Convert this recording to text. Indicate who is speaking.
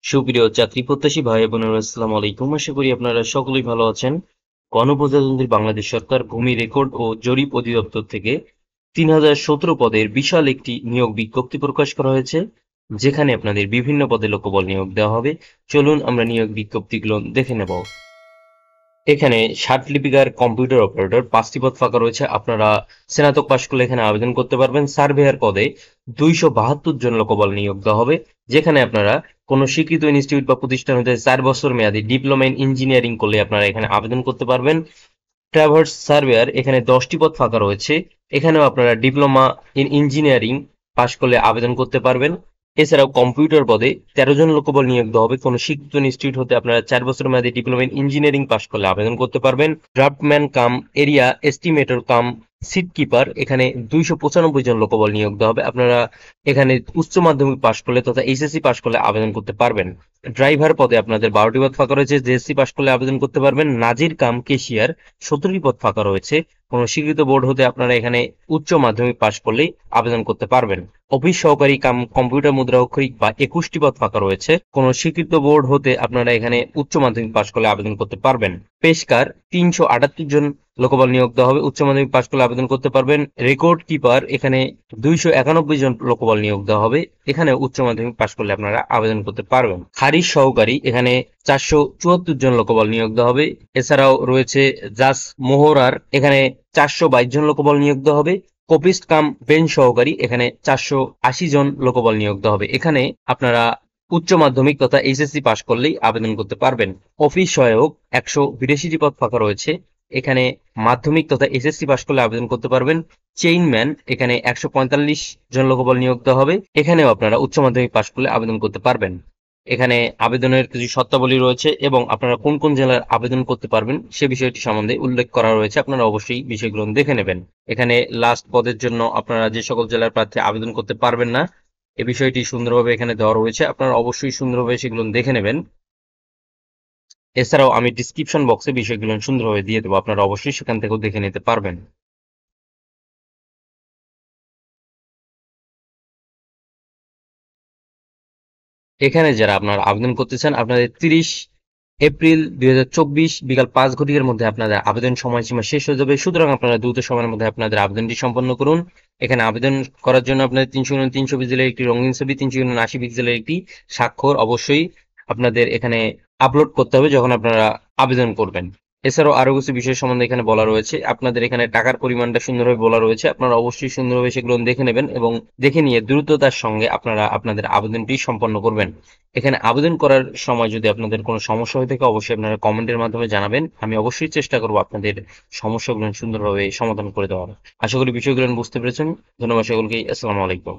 Speaker 1: সুপ্রিয় চাকরি প্রত্যাশী ভাই বোনেরা, আসসালামু আলাইকুম। আশা করি আপনারা সকলেই ভালো আছেন। গণপ্রজাতন্ত্রী বাংলাদেশ সরকার ভূমি রেকর্ড ও জরিপ অধিদপ্তর থেকে 3017 পদের বিশাল একটি নিয়োগ বিজ্ঞপ্তি প্রকাশ করা হয়েছে, যেখানে আপনাদের বিভিন্ন পদে লোকবল নিয়োগ দেওয়া হবে। চলুন আমরা নিয়োগ বিজ্ঞপ্তিগুলো দেখে নেব। এখানে 60 লিপিকার কম্পিউটার অপারেটর 5টি পদ ফাঁকা রয়েছে। আপনারা স্নাতক পাশ করলে এখানে আবেদন করতে পারবেন। সার্ভেয়ার পদে 272 জন লোকবল নিয়োগ দেওয়া হবে, যেখানে আপনারা কোনো স্বীকৃত ইনস্টিটিউট বা প্রতিষ্ঠান হতে 4 বছর মেয়াদী ডিপ্লোমা ইন ইঞ্জিনিয়ারিং করলে আপনারা এখানে আবেদন করতে পারবেন। ট্রাভার্স সার্ভেয়ার এখানে 10টি পদ ফাঁকা রয়েছে। এখানেও আপনারা ডিপ্লোমা ইন ইঞ্জিনিয়ারিং পাশ করলে আবেদন করতে পারবেন। এছাড়াও কম্পিউটার পদে 13 জন লোকবল নিয়োগ দেওয়া হবে। কোনো স্বীকৃত ইনস্টিটিউট হতে আপনারা 4 বছর মেয়াদী ডিপ্লোমা ইন ইঞ্জিনিয়ারিং পাশ করলে আবেদন করতে পারবেন। ড্রাফটম্যান কাম এরিয়া এস্টিমেটর কাম সিট কিপার এখানে 295 জন লোকবল নিয়োগ দেওয়া হবে। আপনারা এখানে উচ্চ মাধ্যমিক পাশ করলে তথা এইচএসসি পাশ করলে আবেদন করতে পারবেন। ড্রাইভার পদে আপনাদের 12টি পদ ফাঁকা রয়েছে, জেএসসি পাশ করলে আবেদন করতে পারবেন। নাজির কাম কেশিয়ার 17টি পদ ফাঁকা রয়েছে। কোনো স্বীকৃত বোর্ড হতে আপনারা এখানে উচ্চ মাধ্যমিক পাশ করলেই আবেদন করতে পারবেন। অফিস সহকারী কাম কম্পিউটার মুদ্রা অক্ষরিক বা 21টি পদ ফাঁকা রয়েছে। কোনো স্বীকৃত বোর্ড হতে আপনারা এখানে উচ্চ মাধ্যমিক পাশ করলে আবেদন করতে পারবেন। পেশকার 378 জন লোকবল নিয়োগ দেওয়া হবে, উচ্চ মাধ্যমিক পাশ করলে আবেদন করতে পারবেন। রেকর্ড কিপার এখানে 291 জন লোকবল নিয়োগ দেওয়া হবে, এখানে উচ্চ মাধ্যমিক পাশ করলে আপনারা আবেদন করতে পারবেন। খারিজ সহকারী এখানে 474 জন লোকবল নিয়োগ দেওয়া হবে। এছাড়াও রয়েছে জাস মোহরার এখানে 422 জন লোকবল নিয়োগ দেওয়া হবে। কপিস্ট কাম বেঞ্চ সহকারী এখানে 480 জন লোকবল নিয়োগ দেওয়া হবে। এখানে আপনারা উচ্চ মাধ্যমিক তথা এইচএসসি পাশ করলেই আবেদন করতে পারবেন। অফিস সহায়ক 182টি পদ ফাঁকা রয়েছে, এখানে মাধ্যমিক তথা এসএসসি পাশ করলে আবেদন করতে পারবেন। চেইনম্যান এখানে 145 জন লোকবল নিয়োগ দেওয়া হবে, এখানেও আপনারা উচ্চ মাধ্যমিক পাশ করলে আবেদন করতে পারবেন। এখানে আবেদনের কিছু শর্তাবলী রয়েছে এবং আপনারা কোন কোন জেলার আবেদন করতে পারবেন সে বিষয়টি সম্বন্ধে উল্লেখ করা রয়েছে, আপনারা অবশ্যই বিষয়গুলো দেখে নেবেন। এখানে লাস্ট পদের জন্য আপনারা যে সকল জেলার প্রার্থী আবেদন করতে পারবেন না এ বিষয়টি সুন্দরভাবে এখানে দেওয়া রয়েছে, আপনারা অবশ্যই সুন্দরভাবে সেগুলো দেখে নেবেন। এছাড়াও আমি ডিসক্রিপশন বক্সে বিষয়গুলো সুন্দরভাবে দিয়ে দেবো, আপনারা অবশ্যই সেখান থেকেও দেখে নিতে পারবেন। এখানে যারা আপনারা আবেদন করতে চান আপনাদের 30 এপ্রিল 2024 বিকাল 5 ঘটিকার মধ্যে আপনাদের আবেদন সময়সীমা শেষ হয়ে যাবে। সুতরাং আপনারা দ্রুত সময়ের মধ্যে আপনাদের আবেদনটি সম্পন্ন করুন। এখানে আবেদন করার জন্য আপনাদের 300 পিক্সেলের একটি রঙিন ছবি, 380 পিক্সেলের একটি স্বাক্ষর অবশ্যই আপনাদের এখানে আপলোড করতে হবে যখন আপনারা আবেদন করবেন। এছাড়াও আরো কিছু বিষয় সম্বন্ধে এখানে বলা রয়েছে, আপনাদের এখানে টাকার পরিমাণটা সুন্দরভাবে বলা রয়েছে, আপনারা অবশ্যই সুন্দরভাবে সেগুলো দেখে নেবেন এবং দেখে নিয়ে দ্রুততার সঙ্গে আপনারা আপনাদের আবেদনটি সম্পন্ন করবেন। এখানে আবেদন করার সময় যদি আপনাদের কোনো সমস্যা হয়ে থাকে অবশ্যই আপনারা কমেন্টের মাধ্যমে জানাবেন, আমি অবশ্যই চেষ্টা করবো আপনাদের সমস্যাগুলো সুন্দরভাবে সমাধান করে দেওয়ার। আশা করি বিষয়গুলো বুঝতে পেরেছেন। ধন্যবাদ সকলকে। আসসালামু আলাইকুম।